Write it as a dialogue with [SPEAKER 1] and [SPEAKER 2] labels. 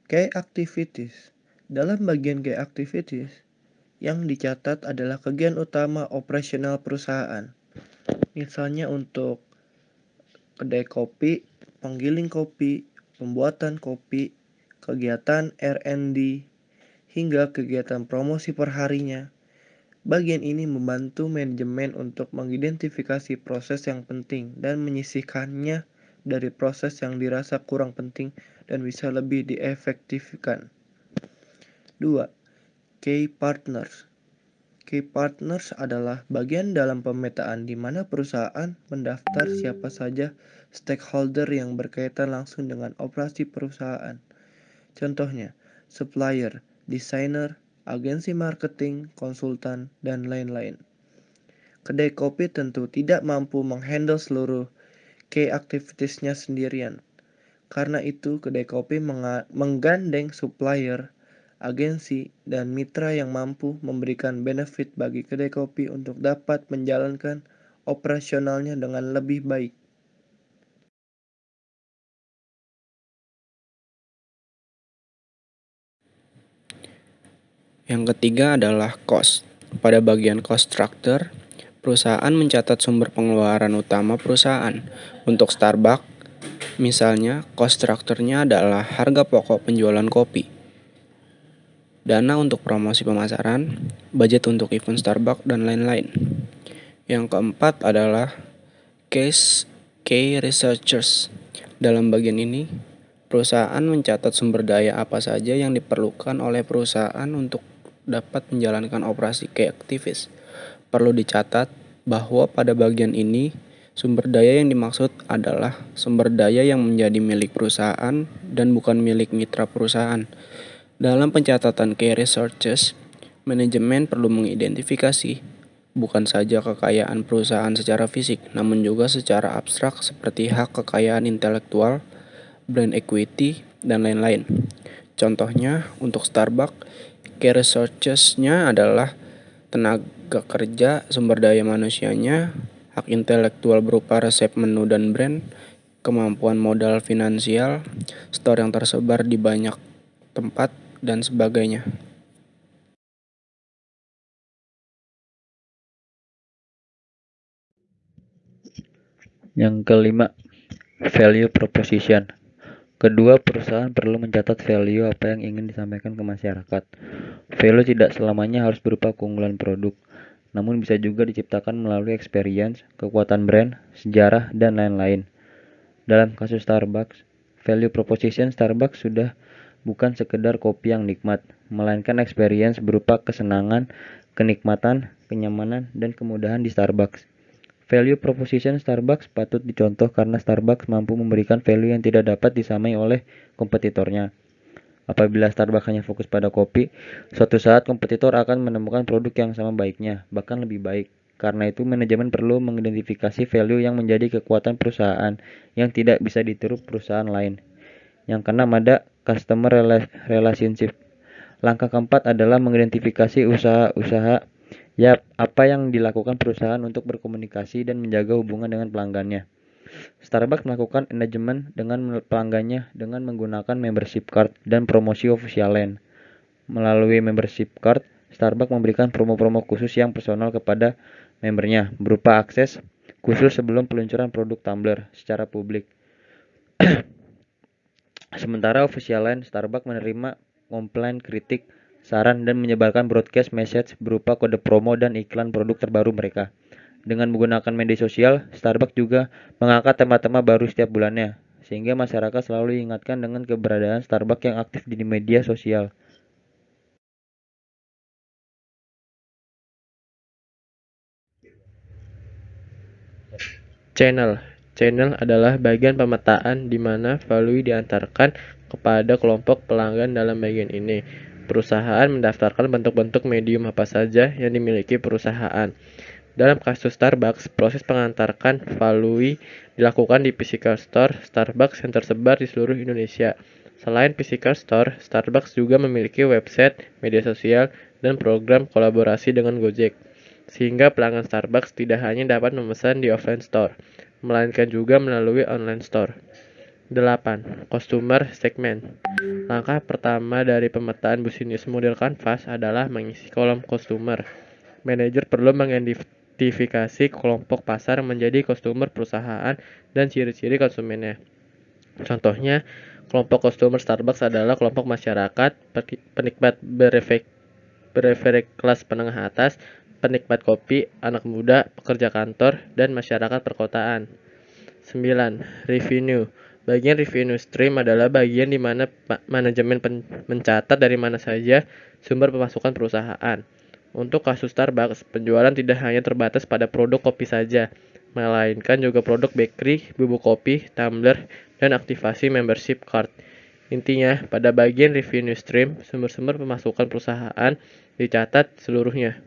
[SPEAKER 1] Key activities. Dalam bagian key activities, yang dicatat adalah kegiatan utama operasional perusahaan. Misalnya untuk kedai kopi, penggiling kopi, pembuatan kopi, kegiatan R&D, hingga kegiatan promosi perharinya. Bagian ini membantu manajemen untuk mengidentifikasi proses yang penting dan menyisihkannya dari proses yang dirasa kurang penting dan bisa lebih diefektifkan. 2. Key partners. Key partners adalah bagian dalam pemetaan di mana perusahaan mendaftar siapa saja stakeholder yang berkaitan langsung dengan operasi perusahaan. Contohnya, supplier, desainer, agensi marketing, konsultan, dan lain-lain. Kedai kopi tentu tidak mampu menghandle seluruh key activities-nya sendirian. Karena itu, kedai kopi menggandeng supplier, agensi, dan mitra yang mampu memberikan benefit bagi kedai kopi untuk dapat menjalankan operasionalnya dengan lebih baik.
[SPEAKER 2] Yang ketiga adalah cost. Pada bagian cost structure, perusahaan mencatat sumber pengeluaran utama perusahaan. Untuk Starbucks, misalnya cost structure-nya adalah harga pokok penjualan kopi, dana untuk promosi pemasaran, budget untuk event Starbucks, dan lain-lain. Yang keempat adalah key researchers. Dalam bagian ini, perusahaan mencatat sumber daya apa saja yang diperlukan oleh perusahaan untuk dapat menjalankan operasi key activities. Perlu dicatat bahwa pada bagian ini, sumber daya yang dimaksud adalah sumber daya yang menjadi milik perusahaan dan bukan milik mitra perusahaan. Dalam pencatatan key researchers, manajemen perlu mengidentifikasi bukan saja kekayaan perusahaan secara fisik, namun juga secara abstrak seperti hak kekayaan intelektual, brand equity, dan lain-lain. Contohnya, untuk Starbucks, key researchers-nya adalah tenaga kerja, sumber daya manusianya, hak intelektual berupa resep menu dan brand, kemampuan modal finansial, store yang tersebar di banyak tempat, dan sebagainya.
[SPEAKER 3] Yang kelima, value proposition. Kedua, perusahaan perlu mencatat value apa yang ingin disampaikan ke masyarakat. Value tidak selamanya harus berupa keunggulan produk, namun bisa juga diciptakan melalui experience, kekuatan brand, sejarah, dan lain-lain. Dalam kasus Starbucks, value proposition Starbucks sudah bukan sekedar kopi yang nikmat, melainkan experience berupa kesenangan, kenikmatan, kenyamanan, dan kemudahan di Starbucks. Value proposition Starbucks patut dicontoh karena Starbucks mampu memberikan value yang tidak dapat disamai oleh kompetitornya. Apabila Starbucks hanya fokus pada kopi, suatu saat kompetitor akan menemukan produk yang sama baiknya, bahkan lebih baik. Karena itu, manajemen perlu mengidentifikasi value yang menjadi kekuatan perusahaan yang tidak bisa ditiru perusahaan lain. Yang keenam ada customer relationship. Langkah keempat adalah mengidentifikasi usaha-usaha apa yang dilakukan perusahaan untuk berkomunikasi dan menjaga hubungan dengan pelanggannya. Starbucks melakukan engagement dengan pelanggannya dengan menggunakan membership card dan promosi official line. Melalui membership card, Starbucks memberikan promo-promo khusus yang personal kepada membernya, berupa akses khusus sebelum peluncuran produk tumbler secara publik. Sementara official line, Starbucks menerima komplain, kritik, saran, dan menyebarkan broadcast message berupa kode promo dan iklan produk terbaru mereka. Dengan menggunakan media sosial, Starbucks juga mengangkat tema-tema baru setiap bulannya, sehingga masyarakat selalu diingatkan dengan keberadaan Starbucks yang aktif di media sosial.
[SPEAKER 4] Channel adalah bagian pemetaan di mana value diantarkan kepada kelompok pelanggan dalam bagian ini. Perusahaan mendaftarkan bentuk-bentuk medium apa saja yang dimiliki perusahaan. Dalam kasus Starbucks, proses pengantarkan value dilakukan di physical store Starbucks yang tersebar di seluruh Indonesia. Selain physical store, Starbucks juga memiliki website, media sosial, dan program kolaborasi dengan Gojek. Sehingga pelanggan Starbucks tidak hanya dapat memesan di offline store, melainkan juga melalui online store. 8. Customer segment. Langkah pertama dari pemetaan bisnis model Canvas adalah mengisi kolom customer. Manajer perlu mengidentifikasi kelompok pasar menjadi customer perusahaan dan ciri-ciri konsumennya. Contohnya, kelompok customer Starbucks adalah kelompok masyarakat, penikmat beverage kelas menengah atas, penikmat kopi, anak muda, pekerja kantor, dan masyarakat perkotaan. 9. Revenue. Bagian revenue stream adalah bagian di mana manajemen mencatat dari mana saja sumber pemasukan perusahaan. Untuk kasus Starbucks, penjualan tidak hanya terbatas pada produk kopi saja, melainkan juga produk bakery, bubuk kopi, tumbler, dan aktivasi membership card. Intinya, pada bagian revenue stream, sumber-sumber pemasukan perusahaan dicatat seluruhnya.